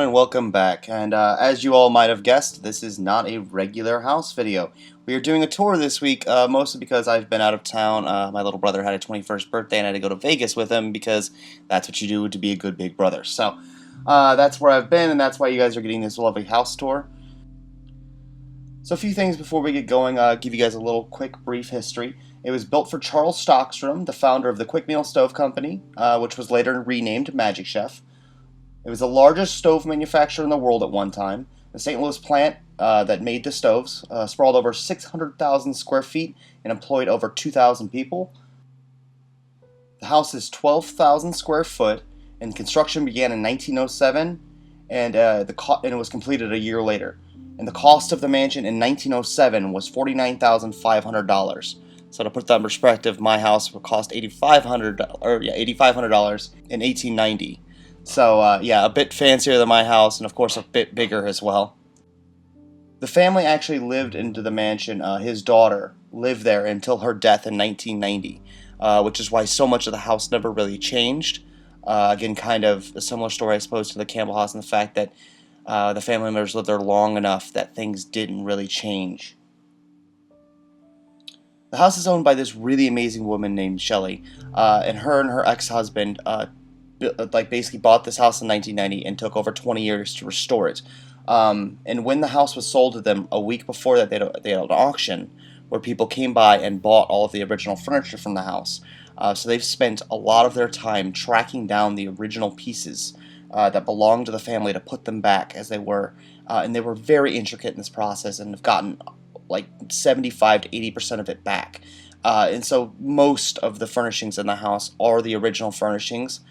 and welcome back. And as you all might have guessed, this is not a regular house video. We are doing a tour this week, mostly because I've been out of town. My little brother had a 21st birthday and I had to go to Vegas with him because that's what you do to be a good big brother. So that's where I've been, and that's why you guys are getting this lovely house tour. So a few things before we get going. Give you guys a little quick brief history. It was built for Charles Stockstrom, the founder of the Quick Meal Stove Company, which was later renamed Magic Chef. It was the largest stove manufacturer in the world at one time. The St. Louis plant that made the stoves sprawled over 600,000 square feet and employed over 2,000 people. The house is 12,000 square foot, and construction began in 1907, and it was completed a year later. And the cost of the mansion in 1907 was $49,500. So to put that in perspective, my house would cost $8,500 in 1890. So yeah, a bit fancier than my house, and of course a bit bigger as well. The family actually lived into the mansion. His daughter lived there until her death in 1990, which is why so much of the house never really changed. Again, kind of a similar story, I suppose, to the Campbell house, and the fact that the family members lived there long enough that things didn't really change. The house is owned by this really amazing woman named Shelley, and her ex-husband basically bought this house in 1990 and took over 20 years to restore it. And when the house was sold to them a week before that, they had an auction where people came by and bought all of the original furniture from the house. So they've spent a lot of their time tracking down the original pieces that belonged to the family to put them back as they were, and they were very intricate in this process and have gotten like 75 to 80% of it back. And so most of the furnishings in the house are the original furnishings,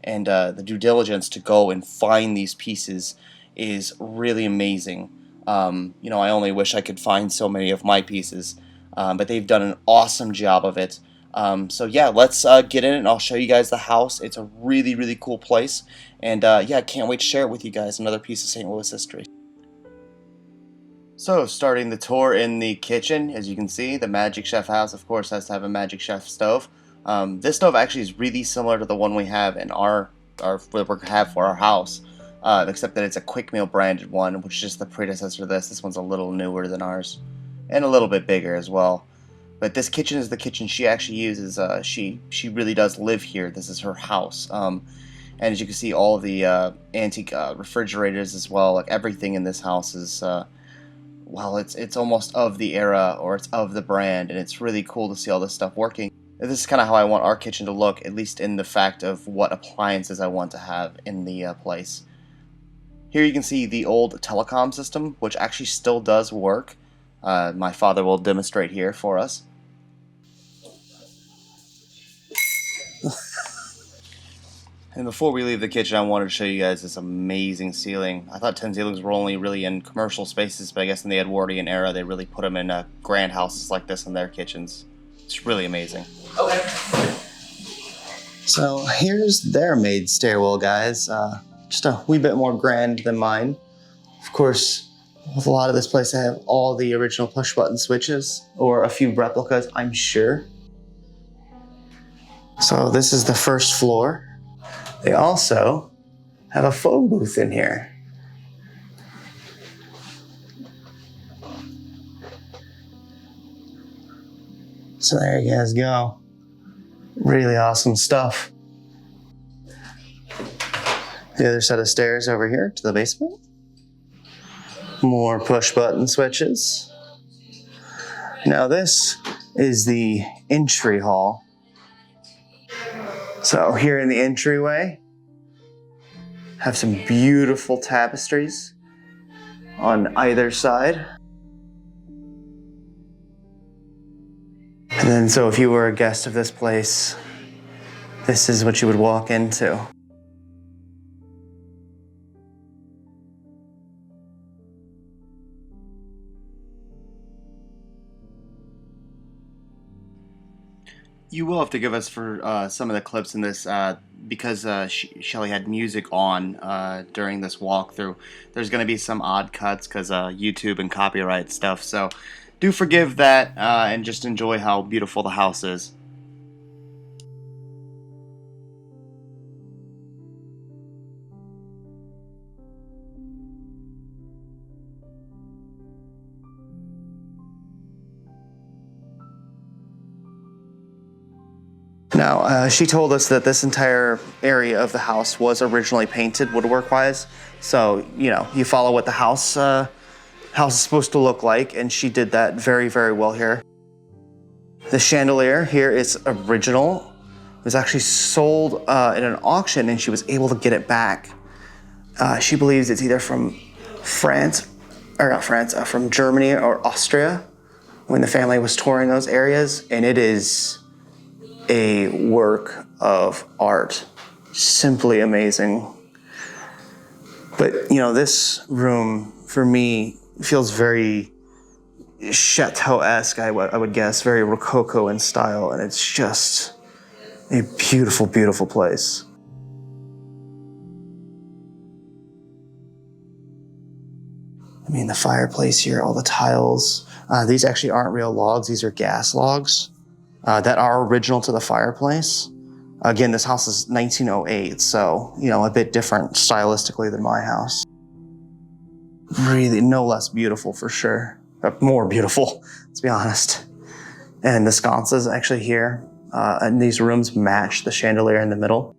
and the due diligence to go and find these pieces is really amazing. You know, I only wish I could find so many of my pieces, but they've done an awesome job of it. So yeah, let's get in it and I'll show you guys the house. It's a really, really cool place, and yeah, I can't wait to share it with you guys, another piece of St. Louis history. So, starting the tour in the kitchen, as you can see, the Magic Chef house, of course, has to have a Magic Chef stove. This stove actually is really similar to the one we have in what we have for our house, except that it's a Quick Meal branded one, which is just the predecessor to this. This one's a little newer than ours, and a little bit bigger as well. But this kitchen is the kitchen she actually uses. She really does live here. This is her house. And as you can see, all of the antique refrigerators as well, like everything in this house is well, it's almost of the era, or it's of the brand, and it's really cool to see all this stuff working. This is kind of how I want our kitchen to look, at least in the fact of what appliances I want to have in the place. Here you can see the old telecom system, which actually still does work. My father will demonstrate here for us. And before we leave the kitchen, I wanted to show you guys this amazing ceiling. I thought tin ceilings were only really in commercial spaces, but I guess in the Edwardian era, they really put them in grand houses like this in their kitchens. It's really amazing. Okay. So here's their maid stairwell, guys. Just a wee bit more grand than mine. Of course, with a lot of this place, I have all the original push button switches, or a few replicas, I'm sure. So this is the first floor. They also have a phone booth in here. So there you guys go. Really awesome stuff. The other set of stairs over here to the basement. More push button switches. Now this is the entry hall. So here in the entryway, have some beautiful tapestries on either side. And then so if you were a guest of this place, this is what you would walk into. You will have to give us for some of the clips in this because Shelley had music on during this walkthrough. There's going to be some odd cuts because YouTube and copyright stuff. So do forgive that and just enjoy how beautiful the house is. Now, she told us that this entire area of the house was originally painted woodwork-wise. So, you know, you follow what the house is supposed to look like, and she did that very, very well here. The chandelier here is original. It was actually sold in an auction, and she was able to get it back. She believes it's either from from Germany or Austria when the family was touring those areas, and it is a work of art. Simply amazing. But, you know, this room, for me, feels very chateau-esque, I would guess, very Rococo in style, and it's just a beautiful, beautiful place. I mean, the fireplace here, all the tiles. These actually aren't real logs, these are gas logs that are original to the fireplace. Again, this house is 1908, so, you know, a bit different stylistically than my house. Really, no less beautiful for sure. More beautiful, let's be honest. And the sconces actually here, and these rooms match the chandelier in the middle.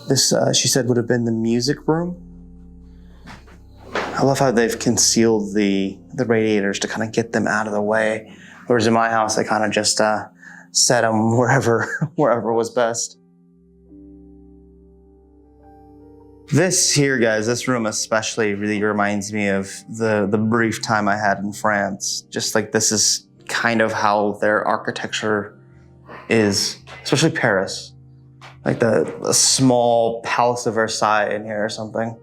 This, she said, would have been the music room. I love how they've concealed the radiators to kind of get them out of the way. Whereas in my house, I kind of just set them wherever was best. This here, guys, this room especially really reminds me of the brief time I had in France. Just like this is kind of how their architecture is, especially Paris. Like a small Palace of Versailles in here or something.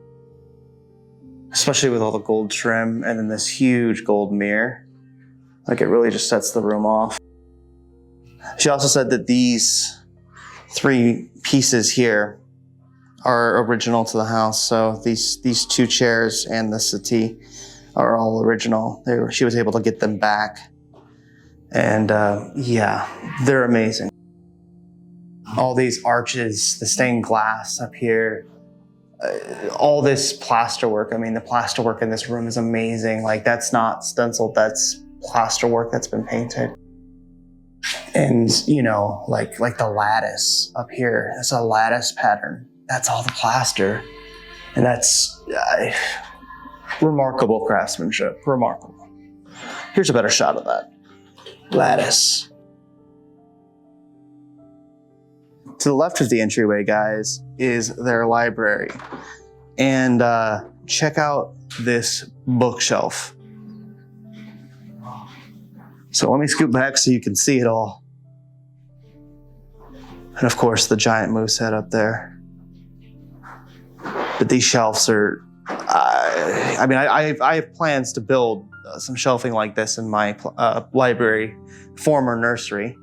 Especially with all the gold trim and then this huge gold mirror. Like it really just sets the room off. She also said that these 3 pieces here are original to the house. So these 2 chairs and the settee are all original. She was able to get them back. And yeah, they're amazing. All these arches, the stained glass up here, all this plasterwork. I mean, the plasterwork in this room is amazing. Like that's not stenciled, that's plasterwork that's been painted. And you know, like the lattice up here, it's a lattice pattern. That's all the plaster. And that's remarkable craftsmanship, remarkable. Here's a better shot of that. Lattice. To the left of the entryway, guys, is their library. And check out this bookshelf. So let me scoot back so you can see it all. And of course, the giant moose head up there. But these shelves are, I mean, I have plans to build some shelving like this in my library, former nursery.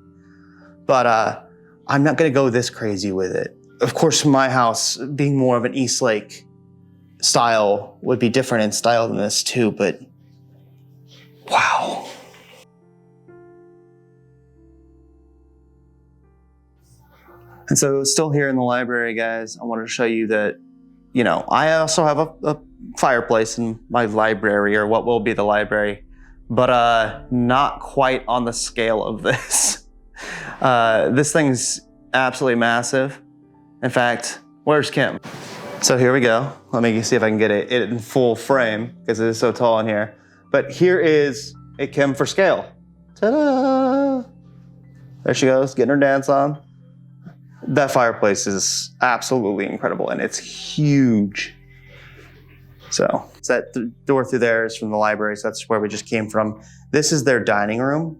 But I'm not gonna go this crazy with it. Of course, my house, being more of an East Lake style, would be different in style than this too, but wow. And so still here in the library, guys, I wanted to show you that, you know, I also have a fireplace in my library, or what will be the library, but not quite on the scale of this. This thing's absolutely massive. In fact, where's Kim? So here we go. Let me see if I can get it in full frame because it is so tall in here. But here is a Kim for scale. Ta-da! There she goes, getting her dance on. That fireplace is absolutely incredible and it's huge. So that door through there is from the library, so that's where we just came from. This is their dining room.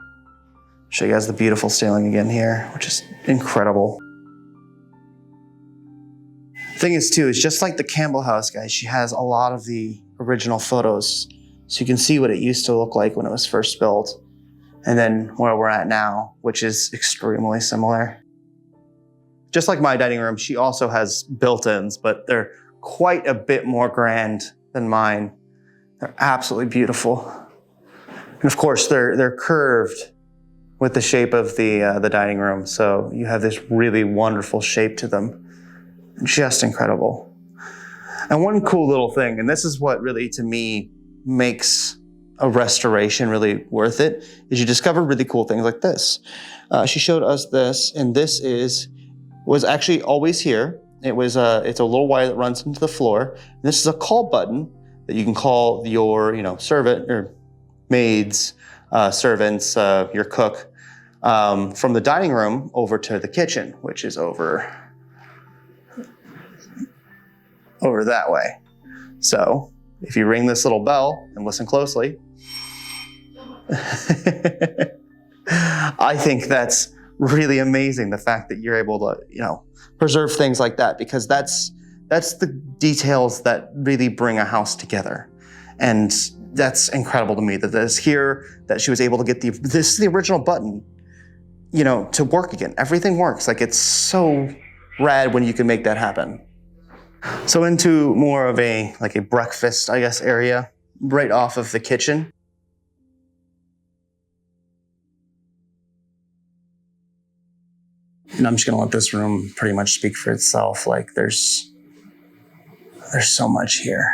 Show you guys the beautiful ceiling again here, which is incredible. Thing is too, it's just like the Campbell house, guys. She has a lot of the original photos. So you can see what it used to look like when it was first built. And then where we're at now, which is extremely similar. Just like my dining room, she also has built-ins, but they're quite a bit more grand than mine. They're absolutely beautiful. And of course, they're curved with the shape of the dining room, so you have this really wonderful shape to them. Just incredible. And one cool little thing, and this is what really, to me, makes a restoration really worth it, is you discover really cool things like this. She showed us this, and this was actually always here. It's a little wire that runs into the floor. And this is a call button that you can call your, servant or maids, servants, your cook, from the dining room over to the kitchen, which is over that way. So if you ring this little bell and listen closely, I think that's really amazing, the fact that you're able to, preserve things like that, because that's the details that really bring a house together. And that's incredible to me, that this here, that she was able to get the original button, to work again. Everything works. Like, it's so rad when you can make that happen. So into more of a breakfast, I guess, area right off of the kitchen. And I'm just gonna let this room pretty much speak for itself. Like, there's so much here.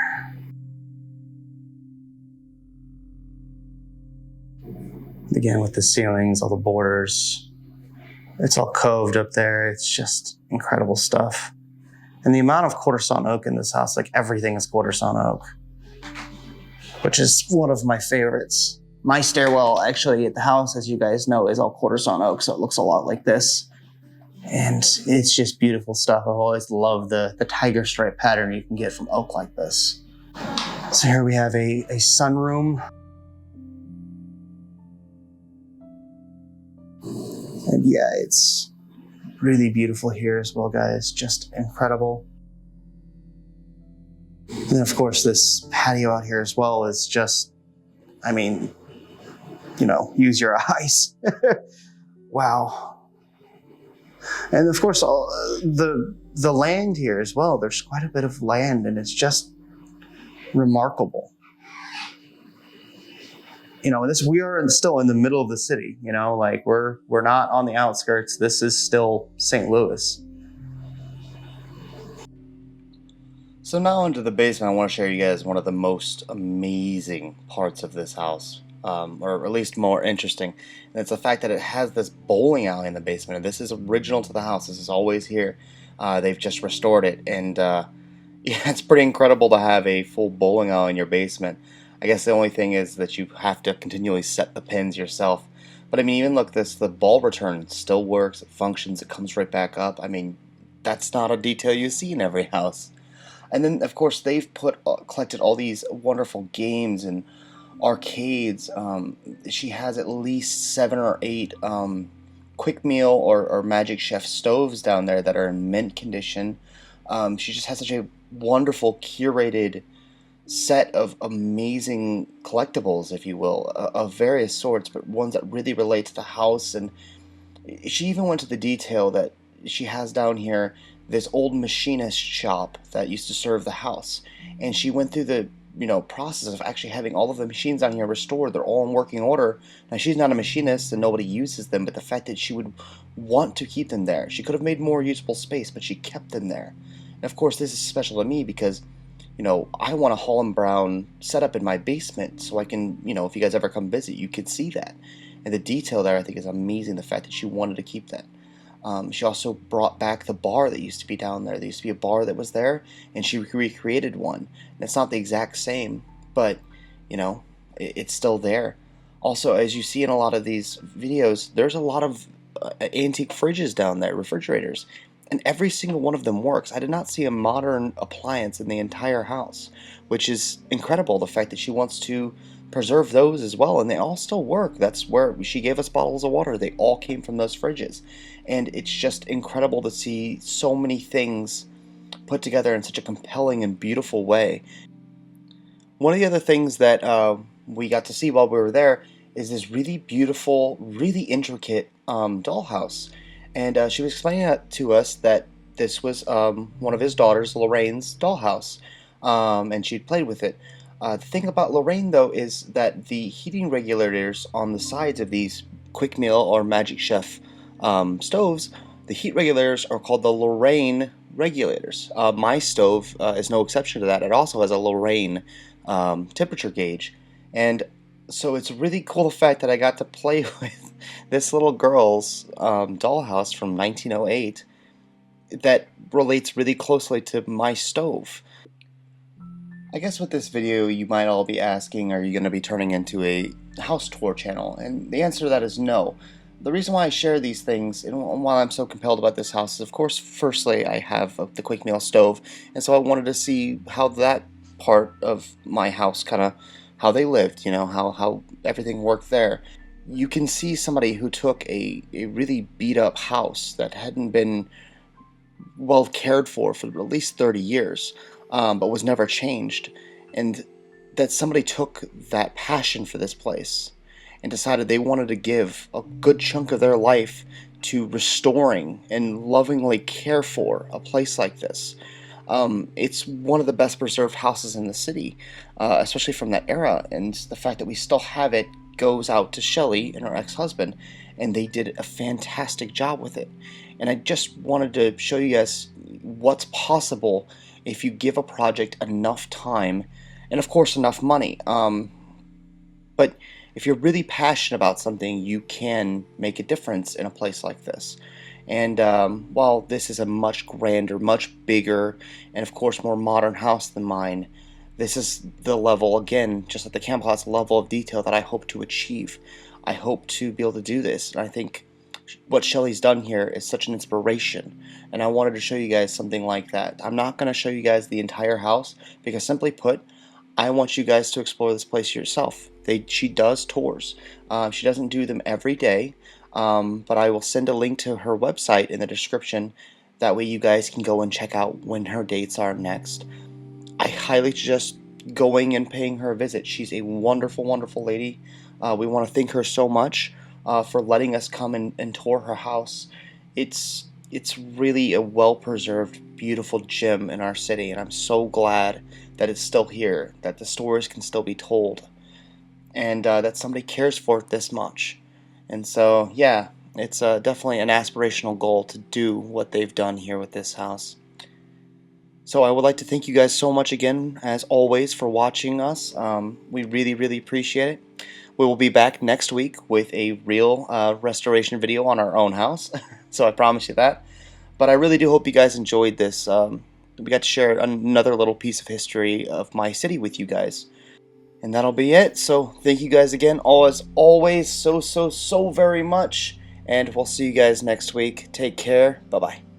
Again, with the ceilings, all the borders, it's all coved up there. It's just incredible stuff. And the amount of quarter sawn oak in this house, like, everything is quarter sawn oak, which is one of my favorites. My stairwell, actually, at the house, as you guys know, is all quarter sawn oak, so it looks a lot like this. And it's just beautiful stuff. I've always loved the tiger stripe pattern you can get from oak like this. So here we have a sunroom. And yeah, it's really beautiful here as well, guys. Just incredible. And then, of course, this patio out here as well is just, use your eyes. Wow. And of course, the land here as well. There's quite a bit of land, and it's just remarkable. We are still in the middle of the city. We're not on the outskirts. This is still St. Louis. So now into the basement, I want to share you guys one of the most amazing parts of this house. Or at least more interesting, and it's the fact that it has this bowling alley in the basement. And this is original to the house. This is always here. They've just restored it, and yeah, it's pretty incredible to have a full bowling alley in your basement. I guess the only thing is that you have to continually set the pins yourself. But even look, the ball return still works. It functions. It comes right back up. That's not a detail you see in every house. And then, of course, they've collected all these wonderful games and arcades. She has at least 7 or 8 quick meal or Magic Chef stoves down there that are in mint condition. She just has such a wonderful curated set of amazing collectibles, if you will, of various sorts, but ones that really relate to the house. And she even went to the detail that she has down here this old machinist shop that used to serve the house, and she went through the process of actually having all of the machines down here restored. They're all in working order. Now, she's not a machinist and nobody uses them, but the fact that she would want to keep them there, she could have made more usable space, but she kept them there. And of course, this is special to me because, I want a Holland Brown setup in my basement, so I can, if you guys ever come visit, you could see that. And the detail there, I think, is amazing, the fact that she wanted to keep that. She also brought back the bar that used to be down there. There used to be a bar that was there, and she recreated one. And it's not the exact same, but, it's still there. Also, as you see in a lot of these videos, there's a lot of antique fridges down there, refrigerators. And every single one of them works. I did not see a modern appliance in the entire house, which is incredible, the fact that she wants to preserve those as well, and they all still work. That's where she gave us bottles of water. They all came from those fridges. And it's just incredible to see so many things put together in such a compelling and beautiful way. One of the other things that we got to see while we were there is this really beautiful, really intricate dollhouse. And she was explaining to us that this was one of his daughters, Lorraine's dollhouse, and she'd played with it. The thing about Lorraine, though, is that the heating regulators on the sides of these Quick Meal or Magic Chef stoves, the heat regulators are called the Lorraine regulators. My stove is no exception to that. It also has a Lorraine temperature gauge. And so it's really cool the fact that I got to play with this little girl's dollhouse from 1908 that relates really closely to my stove. I guess with this video you might all be asking, are you going to be turning into a house tour channel? And the answer to that is no. The reason why I share these things and why I'm so compelled about this house is, of course, firstly, I have the quick meal stove, and so I wanted to see how that part of my house kind of, how they lived, you know, how everything worked there. You can see somebody who took a really beat up house that hadn't been well cared for at least 30 years, but was never changed, and that somebody took that passion for this place and decided they wanted to give a good chunk of their life to restoring and lovingly care for a place like this. It's one of the best preserved houses in the city, especially from that era, and the fact that we still have it goes out to Shelley and her ex-husband, and they did a fantastic job with it. And I just wanted to show you guys what's possible if you give a project enough time and, of course, enough money. But if you're really passionate about something, you can make a difference in a place like this. And while this is a much grander, much bigger, and of course more modern house than mine, this is the level, again, just at the Campbell House level of detail that I hope to achieve. I hope to be able to do this, and I think what Shelley's done here is such an inspiration, and I wanted to show you guys something like that. I'm not going to show you guys the entire house because, simply put, I want you guys to explore this place yourself. She does tours. She doesn't do them every day, but I will send a link to her website in the description. That way you guys can go and check out when her dates are next. I highly suggest going and paying her a visit. She's a wonderful, wonderful lady. We want to thank her so much for letting us come and tour her house. It's really a well-preserved, beautiful gem in our city, and I'm so glad that it's still here, that the stories can still be told, and that somebody cares for it this much. And so, yeah, it's definitely an aspirational goal to do what they've done here with this house. So I would like to thank you guys so much again, as always, for watching us. We really, really appreciate it. We will be back next week with a real restoration video on our own house, so I promise you that. But I really do hope you guys enjoyed this. We got to share another little piece of history of my city with you guys. And that'll be it. So thank you guys again, as always, so very much. And we'll see you guys next week. Take care. Bye-bye.